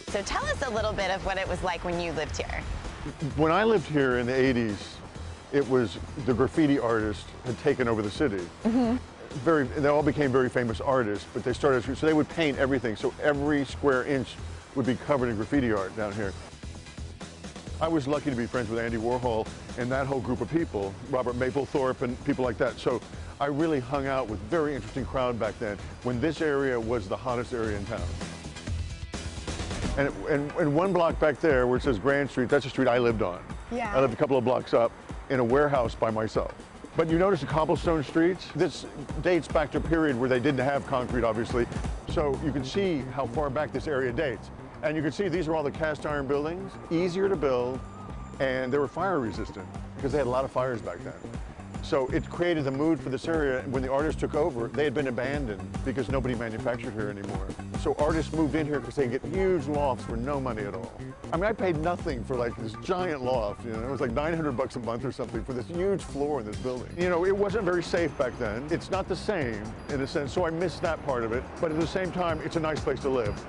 So tell us a little bit of what it was like when you lived here. When I lived here in the 80s, it was the graffiti artists had taken over the city. They all became very famous artists, but they started, so they would paint everything. So every square inch would be covered in graffiti art down here. I was lucky to be friends with Andy Warhol and that whole group of people, Robert Mapplethorpe and people like that. So I really hung out with a very interesting crowd back then when this area was the hottest area in town. And one block back there where it says Grand Street, that's the street I lived on. Yeah. I lived a couple of blocks up in a warehouse by myself. But you notice the cobblestone streets? This dates back to a period where they didn't have concrete, obviously. So you can see how far back this area dates. And you can see these are all the cast iron buildings, easier to build, and they were fire resistant because they had a lot of fires back then. So it created the mood for this area. When the artists took over, they had been abandoned because nobody manufactured here anymore. So artists moved in here because they could get huge lofts for no money at all. I mean, I paid nothing for like this giant loft, you know, it was like 900 bucks a month or something for this huge floor in this building. You know, it wasn't very safe back then. It's not the same in a sense, so I miss that part of it. But at the same time, it's a nice place to live.